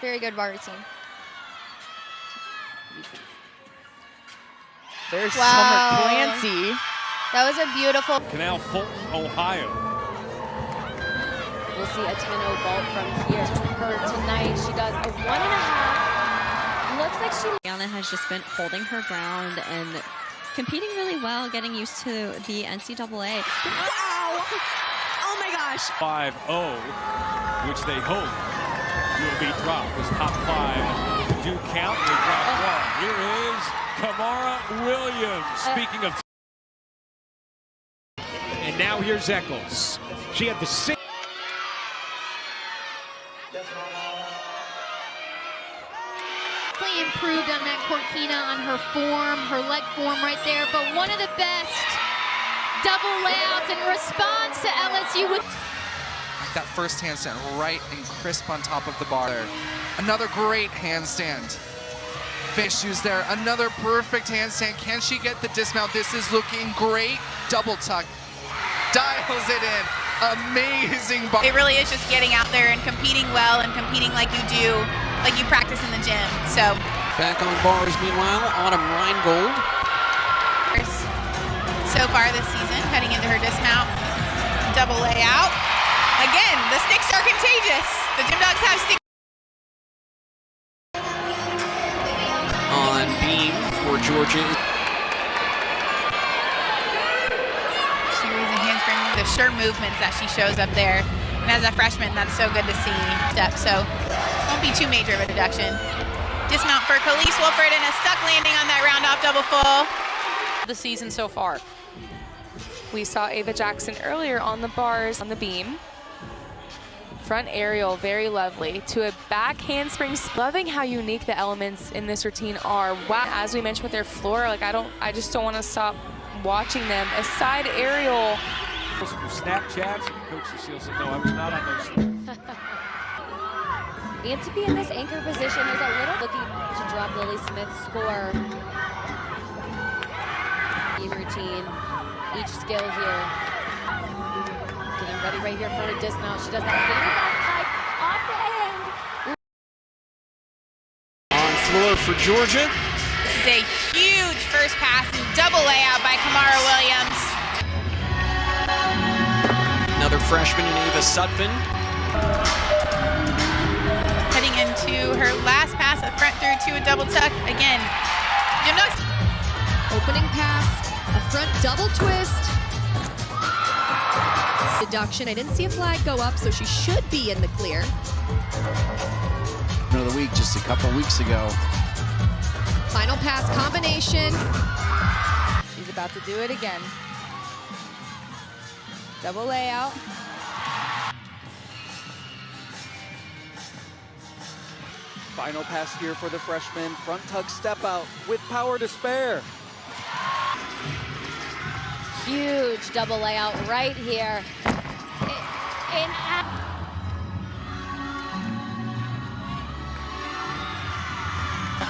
Very good bar routine. There's Summer Clancy. That was a beautiful. Canal Fulton, Ohio. We'll see a 10-0 vault from here. Her tonight, she does a 1.5. Looks like Rihanna has just been holding her ground and competing really well, getting used to the NCAA. wow! Oh my gosh! 5-0, which they hope will be dropped. This top 5 do count. They drop 1. Here is Kamara Williams. Speaking of. And now here's Eccles. She had the 6. Improved on that Cortina, on her form, her leg form right there, but one of the best double layouts in response to LSU with that first handstand right and crisp on top of the bar. Another great handstand. Issues there, another perfect handstand. Can she get the dismount? This is looking great. Double tuck, dials it in. Amazing bar. It really is just getting out there and competing well and competing like you do, like you practice in the gym. So back on bars, meanwhile, Autumn Reingold. So far this season, heading into her dismount, double layout. Again, the sticks are contagious. The Gym Dogs have sticks. On beam for Georgia. Series of handspring, the sure movements that she shows up there. And as a freshman, that's so good to see. So won't be too major of a deduction. Dismount for Khalees Wolford and a stuck landing on that round off double full. The season so far. We saw Ava Jackson earlier on the bars, on the beam. Front aerial, very lovely. To a back handspring. Loving how unique the elements in this routine are. Wow, as we mentioned with their floor, like I just don't want to stop watching them. A side aerial. Snapchats, Coach Cecile said, no, I was not on those. And to be in this anchor position is a little looking to drop Lily Smith's score. Routine, each skill here. Getting ready right here for a dismount. She does that back pike off the end. On floor for Georgia. This is a huge first pass and double layout by Kamara Williams. Another freshman in Ava Sutphin. Heading into her last pass, a front through to a double tuck. Again, Gym Dogs. Opening pass, a front double twist. Deduction. I didn't see a flag go up, so she should be in the clear. Of the week just a couple weeks ago. Final pass combination. She's about to do it again. Double layout. Final pass here for the freshman. Front tug step out with power to spare. Huge double layout right here.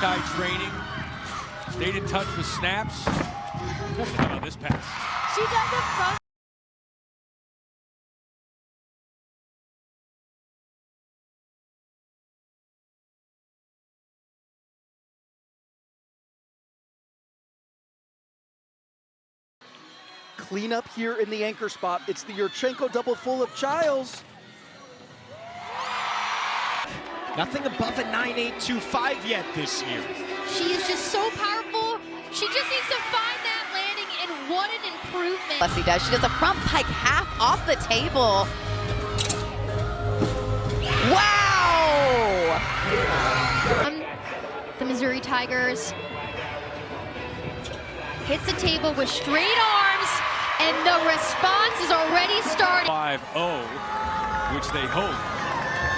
Guy training, stayed in touch with snaps. How about this pass? She does a front. Clean up here in the anchor spot. It's the Yurchenko double full of Childs. Nothing above a 9.825 yet this year. She is just so powerful. She just needs to find that landing, and what an improvement. Leslie does. She does a front pike half off the table. Wow! The Missouri Tigers hits the table with straight arms, and the response is already starting. 5-0, which they hope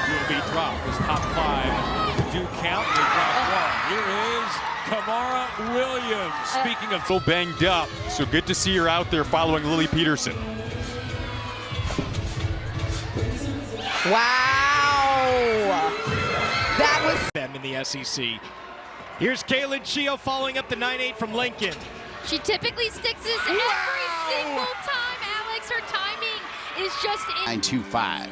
will be dropped. This top 5 do count. They drop 1. Here is Kamara Williams. Speaking of so banged up, so good to see her out there following Lily Peterson. Wow! That was them in the SEC. Here's Kaylin Chio following up the 9.8 from Lincoln. She typically sticks this every single time, Alex. Her timing is just in. 9.25.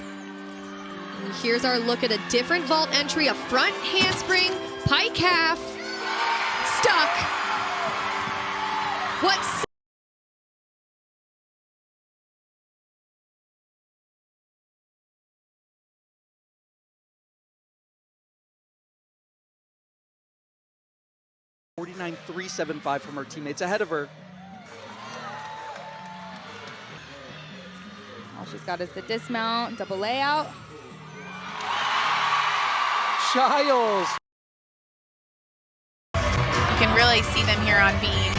And here's our look at a different vault entry, a front handspring, pike half, stuck. What's 49.375 from her teammates ahead of her. All she's got is the dismount, double layout. Giles. You can really see them here on beam.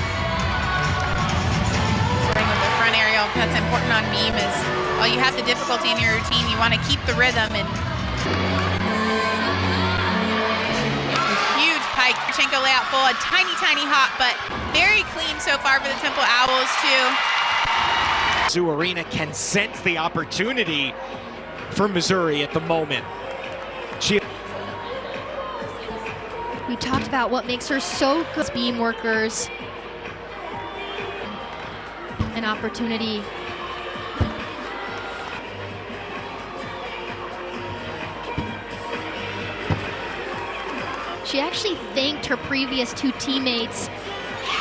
Starting with the front aerial, that's important on beam is while you have the difficulty in your routine, you want to keep the rhythm and huge pike. Chenko layout full, a tiny, tiny hop, but very clean so far for the Temple Owls too. Sioux Arena can sense the opportunity for Missouri at the moment. We talked about what makes her so good. Beam workers. An opportunity. She actually thanked her previous two teammates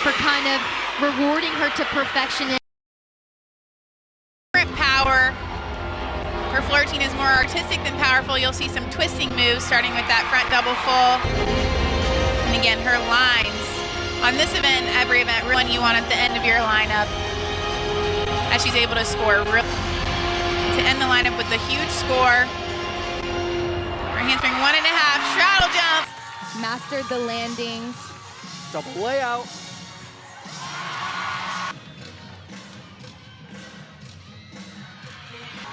for kind of rewarding her to perfection. Power. Her floor routine is more artistic than powerful. You'll see some twisting moves starting with that front double full. And again, her lines on this event, every event, one you want at the end of your lineup, as she's able to score to end the lineup with a huge score. Her handspring 1.5, straddle jump. Mastered the landings. Double layout.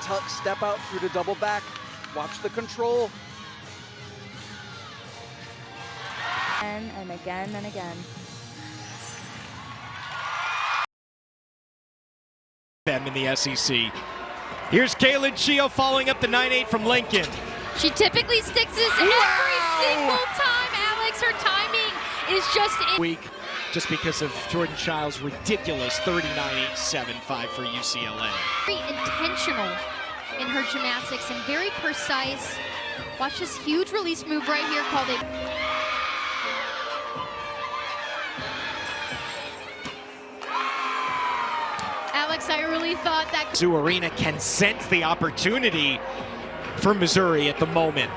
Tuck, step out through the double back. Watch the control. And again and again. Them in the SEC. Here's Kaylin Chio following up the 9.8 from Lincoln. She typically sticks this every single time, Alex. Her timing is just week, just because of Jordan Childs' ridiculous 39.875 for UCLA. Very intentional in her gymnastics and very precise. Watch this huge release move right here called a... Alex, I really thought that... Sioux Arena can sense the opportunity for Missouri at the moment.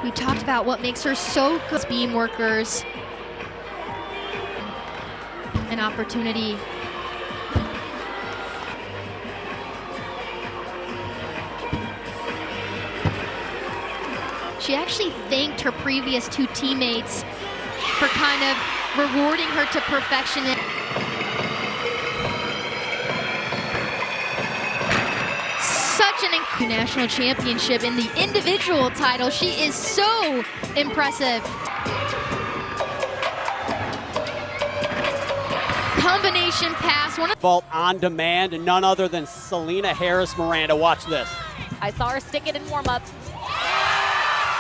We talked about what makes her so good. Beam workers. An opportunity. She actually thanked her previous two teammates for kind of rewarding her to perfection. Such an national championship in the individual title. She is so impressive. Combination pass. Vault on demand, and none other than Selena Harris Miranda. Watch this. I saw her stick it in warm-up.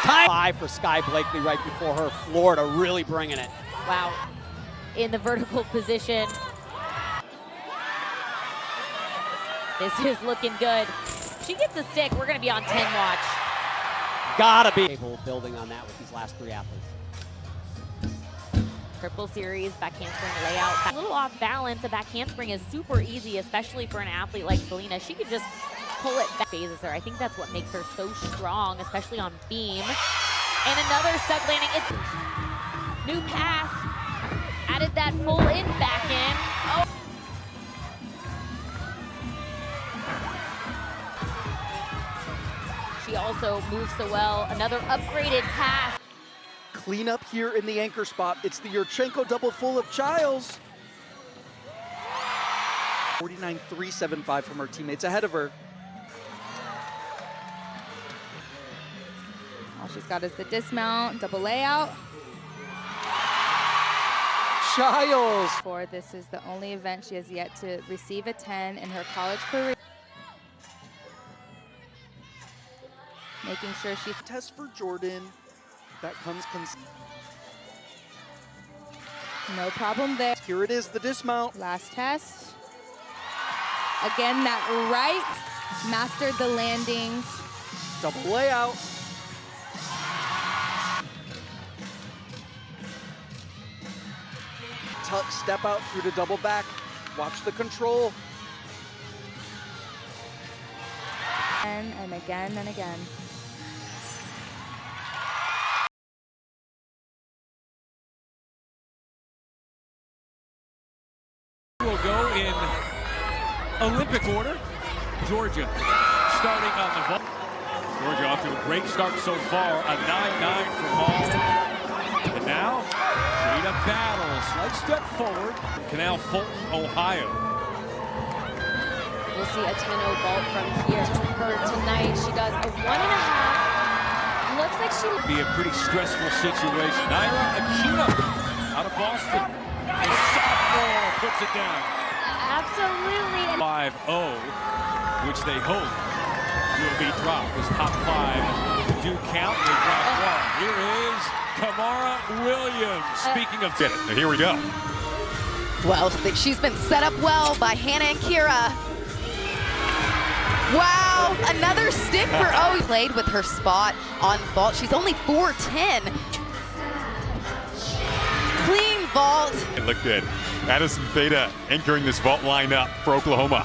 Time 5 for Sky Blakely right before her. Florida really bringing it. Wow. In the vertical position. This is looking good. She gets a stick, we're going to be on 10 watch. Gotta be able building on that with these last three athletes. Triple series, back handspring layout. A little off balance, a back handspring is super easy, especially for an athlete like Selena. She could just pull it back. Phases her. I think that's what makes her so strong, especially on beam. And another stuck landing. It's new pass. Added that full in back in. Oh. She also moves so well. Another upgraded pass. Clean up here in the anchor spot. It's the Yurchenko double full of Giles. 49.375 from her teammates ahead of her. All she's got is the dismount, double layout. Giles. This is the only event she has yet to receive a 10 in her college career. Making sure she... Test for Jordan. That comes... No problem there. Here it is, the dismount. Last test. Again, that right mastered the landings. Double layout. Tuck, step out through the double back. Watch the control. And again and again. Will go in Olympic order. Georgia starting on the vault. Georgia off to a great start so far. A 9-9 for Hall. And now, Jada battles. Slight step forward. Canal Fulton, Ohio. We'll see a 10-0 vault from here. Her tonight, she does a 1.5. Looks like she Be a pretty stressful situation. Naira Akina out of Boston. A sophomore puts it down. Absolutely. 5-0, which they hope will be dropped. As top 5 do count, they drop 1. Here is Kamara Williams. Speaking of Get it. Now here we go. Well, she's been set up well by Hannah and Kira. Wow, another stick for O. Played with her spot on vault. She's only 4'10". Clean vault. It looked good. Addison Theta entering this vault lineup for Oklahoma.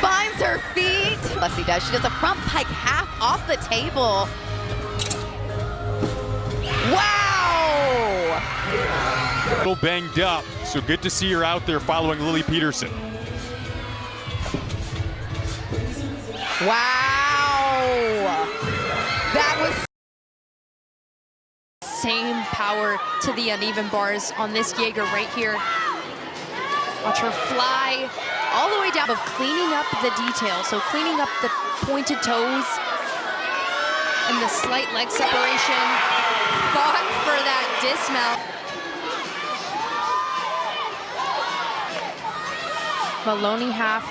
Finds her feet. Leslie does. She does a front pike half off the table. Wow! A little banged up, so good to see her out there following Lily Peterson. Wow! That was same power to the uneven bars on this Jaeger right here. Watch her fly all the way down of cleaning up the details. So cleaning up the pointed toes and the slight leg separation. Fought for that dismount. Maloney half.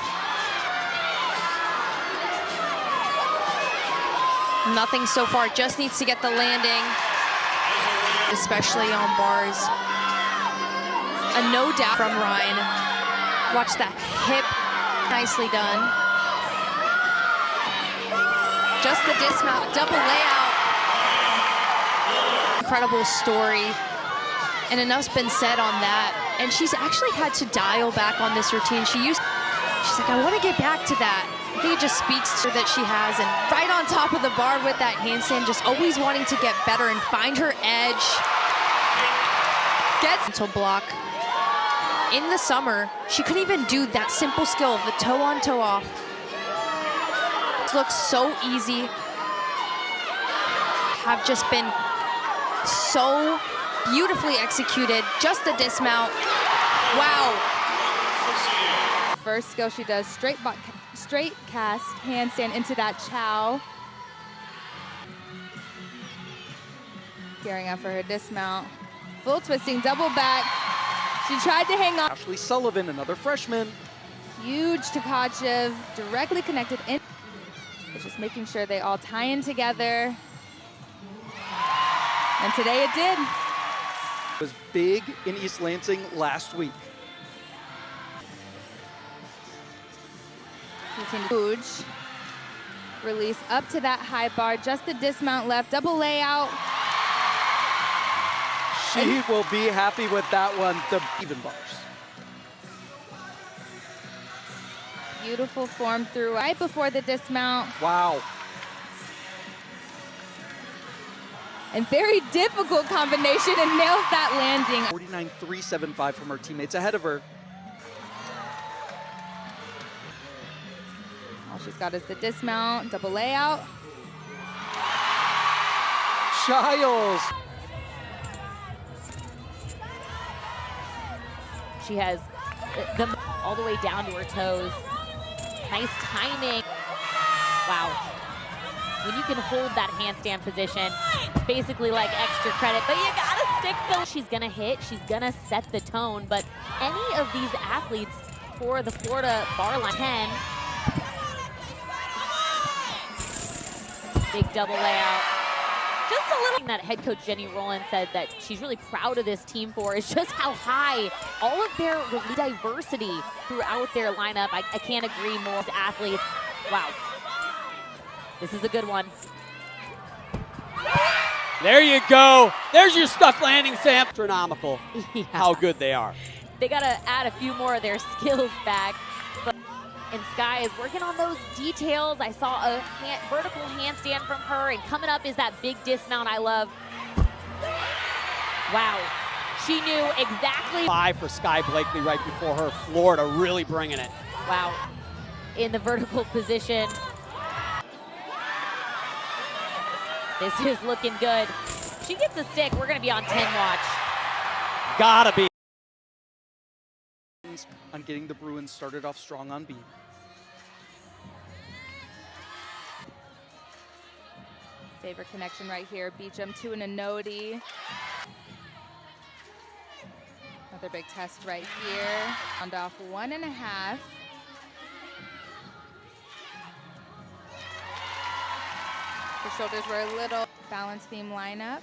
Nothing so far, just needs to get the landing, especially on bars. A no doubt from Ryan. Watch that hip, nicely done. Just the dismount, double layout. Incredible story, and enough's been said on that. And she's actually had to dial back on this routine. She's like, I want to get back to that. I think it just speaks to her that she has, and right on top of the bar with that handstand, just always wanting to get better and find her edge. Gets mental block. In the summer, she couldn't even do that simple skill of the toe on, toe off. It looks so easy. Have just been so beautifully executed. Just the dismount. Wow. First skill she does, straight cast handstand into that chow. Gearing up for her dismount. Full twisting, double back. She tried to hang on. Ashley Sullivan, another freshman. Huge Tkachev, directly connected in. It's just making sure they all tie in together. And today it did. It was big in East Lansing last week. Huge. Release up to that high bar, just the dismount left, double layout. She will be happy with that one, the even bars. Beautiful form through right before the dismount. Wow. And very difficult combination, and nails that landing. 49.375 from her teammates ahead of her. All she's got is the dismount, double layout. Giles. She has them all the way down to her toes. Nice timing. Wow. When you can hold that handstand position, it's basically like extra credit, but you gotta stick the... She's gonna hit, she's gonna set the tone, but any of these athletes for the Florida bar line 10, big double layout. just a little. That head coach Jenny Rowland said that she's really proud of this team for is just how high all of their diversity throughout their lineup. I can't agree more. As athletes, wow, this is a good one. There you go. There's your stuck landing, Sam. Astronomical how good they are. They got to add a few more of their skills back. And Sky is working on those details. I saw a vertical handstand from her, and coming up is that big dismount I love. Wow, she knew exactly. 5 for Sky Blakely right before her. Florida really bringing it. Wow, in the vertical position. This is looking good. She gets a stick, we're gonna be on 10 watch. Gotta be. On getting the Bruins started off strong on beam. Favorite connection right here. Beat jump 2 and a nodie. Another big test right here. Round off 1.5. Her shoulders were a little balance beam lineup.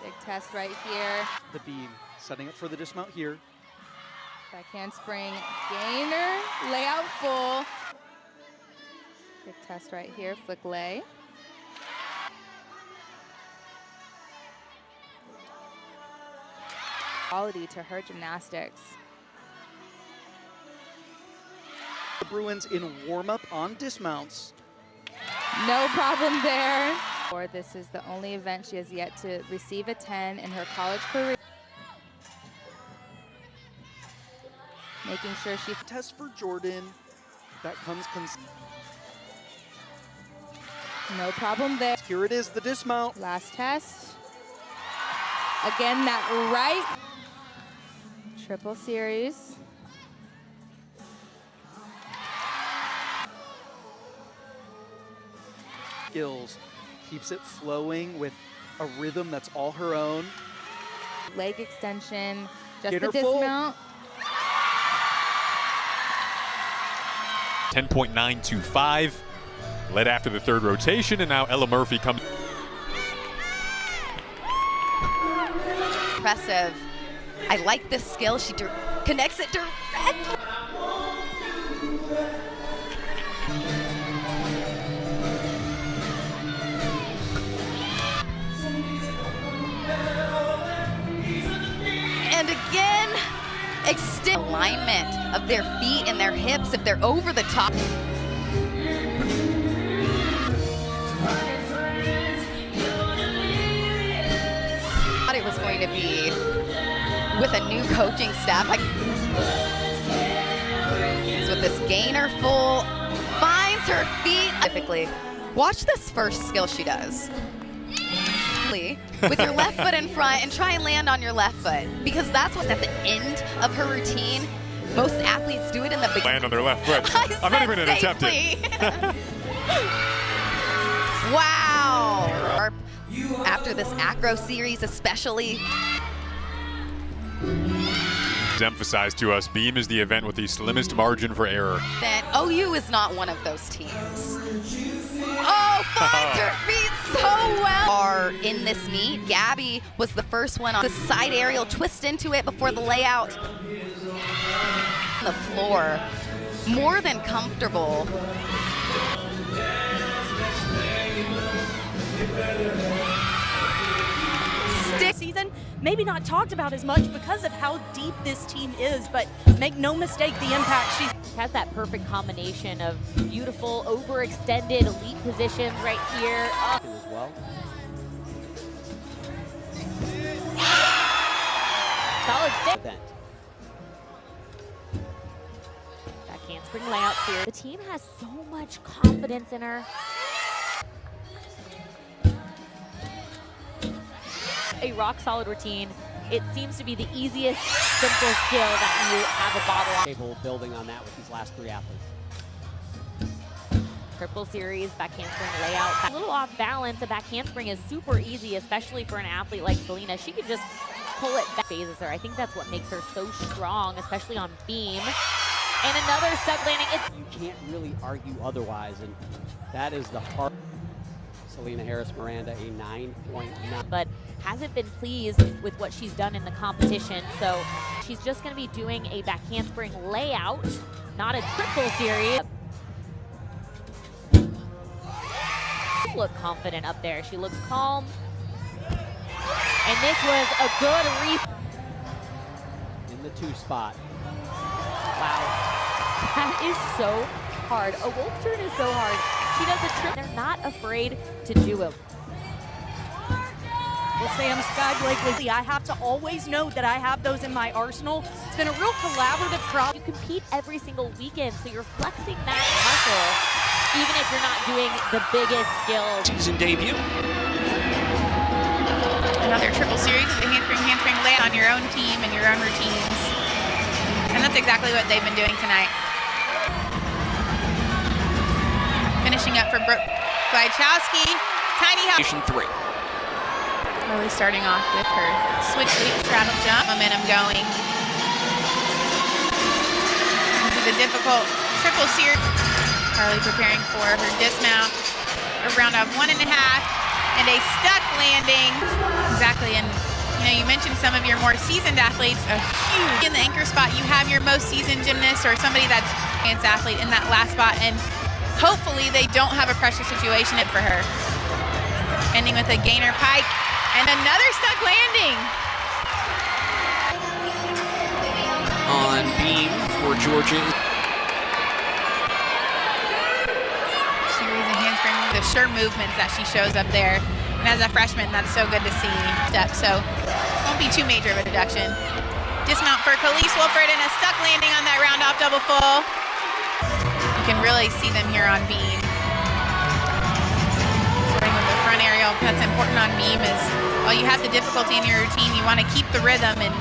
Big test right here. The beam, setting up for the dismount here. Back handspring, gainer, layout full. Big test right here, flick lay. Quality to her gymnastics. The Bruins in warm-up on dismounts. No problem there. This is the only event she has yet to receive a 10 in her college career. Making sure she test for Jordan. That comes no problem there. Here it is, the dismount. Last test. Again, that right. Triple series. Skills. Keeps it flowing with a rhythm that's all her own. Leg extension, just Get the her full. dismount. 10.925. Led after the third rotation, and now Ella Murphy comes. Impressive. I like this skill. She connects it directly. And again, extend alignment of their feet and their hips if they're over the top. Thought it was going to be with a new coaching staff. With this gainer full, finds her feet. Typically, watch this first skill she does. With your left foot in front and try and land on your left foot, because that's what's at the end of her routine. Most athletes do it in the beginning. Land on their left foot. I'm not even going to attempt it. Wow. After this acro series especially. Emphasized to us, beam is the event with the slimmest margin for error. Then OU is not one of those teams. Oh, finds her feet so well. Are in this meet. Gabby was the first one on the side aerial, twist into it before the layout. The floor, more than comfortable. Season, maybe not talked about as much because of how deep this team is, but make no mistake, the impact she has that perfect combination of beautiful, overextended elite positions right here. As well. Solid stick. That handspring layout here. The team has so much confidence in her. A rock-solid routine. It seems to be the easiest, simple skill that you have a bottle on. Able building on that with these last 3 athletes. Triple series, back handspring layout. A little off balance, a back handspring is super easy, especially for an athlete like Selena. She could just pull it back. Phases her. I think that's what makes her so strong, especially on beam. And another stuck landing. You can't really argue otherwise, and that is the heart. Selena Harris-Miranda, a 9.9. But hasn't been pleased with what she's done in the competition. So she's just going to be doing a back handspring layout, not a triple series. She looks confident up there. She looks calm. And this was a good in the 2 spot. Wow. That is so hard. A wolf turn is so hard. She does a trick. They're not afraid to do it. Well, Sam, Sky Blakely, I have to always know that I have those in my arsenal. It's been a real collaborative process. You compete every single weekend, so you're flexing that muscle, even if you're not doing the biggest skills. Season debut. Another triple series of the handspring lay on your own team and your own routines. And that's exactly what they've been doing tonight. Finishing up for Brooke Glajchowski. Tiny hop. 3. Really starting off with her switch leap straddle jump. Momentum going. Into the difficult triple series. Carly preparing for her dismount. A round of 1.5 and a stuck landing. Exactly, and you mentioned some of your more seasoned athletes. A huge in the anchor spot. You have your most seasoned gymnast or somebody that's an advanced athlete in that last spot, and hopefully they don't have a pressure situation for her. Ending with a gainer pike and another stuck landing. On beam for Georgia. Series of handspring, the sure movements that she shows up there. And as a freshman, that's so good to see. So won't be too major of a deduction. Dismount for Khalees Wilford and a stuck landing on that round off double full. You can really see them here on beam. Starting with the front aerial, that's important on beam is while you have the difficulty in your routine, you want to keep the rhythm and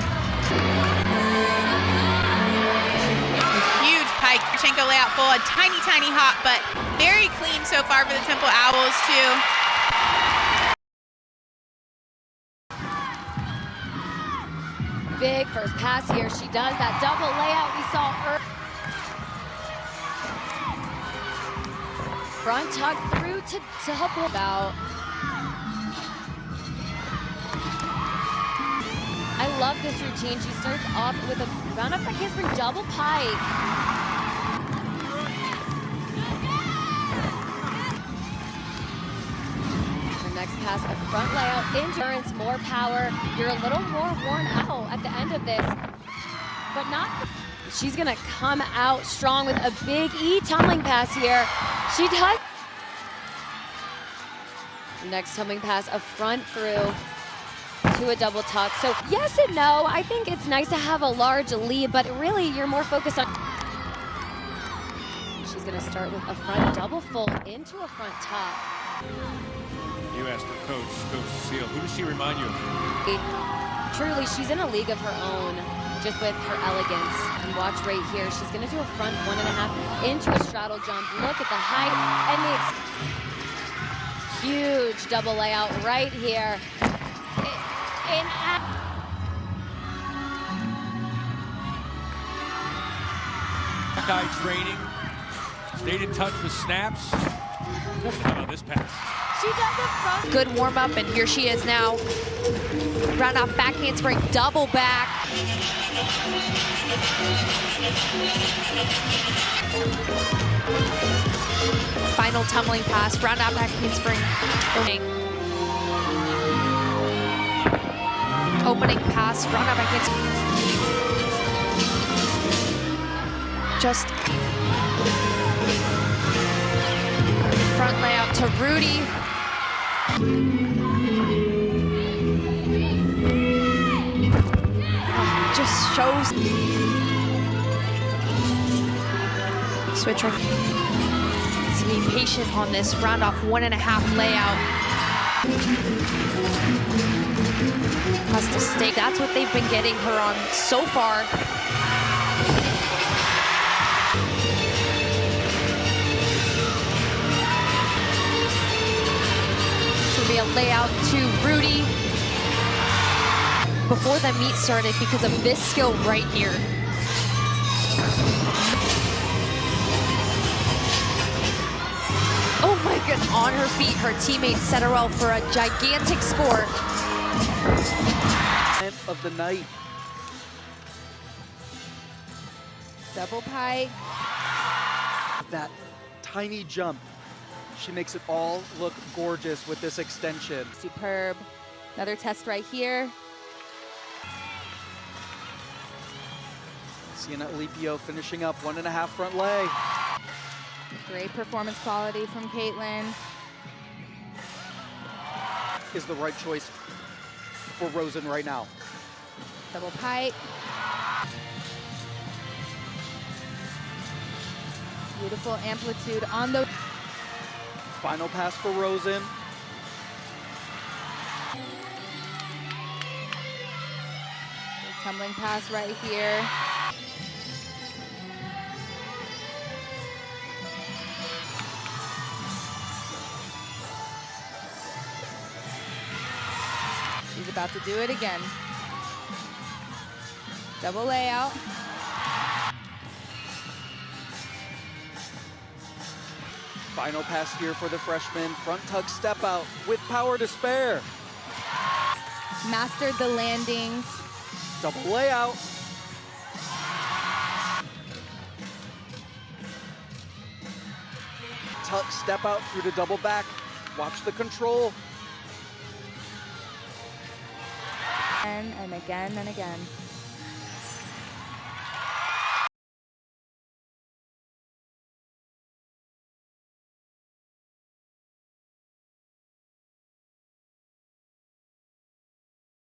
huge pike. Chenko layout full, a tiny, tiny hop, but very clean so far for the Temple Owls too. Big first pass here. She does that double layout we saw her. Front tug through to help out. I love this routine. She starts off with a round up back handspring double pike. Next pass, a front layout, endurance, more power. You're a little more worn out at the end of this, but not. She's gonna come out strong with a big E tumbling pass here. She does. Next tumbling pass, a front through to a double tuck. So yes and no. I think it's nice to have a large lead, but really you're more focused on. She's gonna start with a front double full into a front tuck. You asked her coach Cecile, who does she remind you of? Truly, she's in a league of her own, just with her elegance. And watch right here, she's gonna do a front 1.5 into a straddle jump. Look at the height and the huge double layout right here. Guy training, stayed in touch with snaps. How about this pass? She does it from good warm up, and here she is now. Round off back handspring, double back. Final tumbling pass, round off back handspring. Opening pass, round off back handspring. Just front layout to Rudy. Just shows. Switcher. To be patient on this round off 1.5 layout. Has to stay. That's what they've been getting her on so far. A layout to Rudy before the meet started because of this skill right here. Morgan on her feet. Her teammate set her up for a gigantic score. Of the night. Double pike. That tiny jump. She makes it all look gorgeous with this extension. Superb. Another test right here. Sienna Alipio finishing up 1.5 front leg. Great performance quality from Caitlin. Is the right choice for Rosen right now. Double pike. Beautiful amplitude on the Final pass for Rosen. tumbling pass right here. She's about to do it again. Double layout. Final pass here for the freshman. Front tug step out with power to spare. Mastered the landings. Double layout. Tuck step out through the double back. Watch the control. And again and again.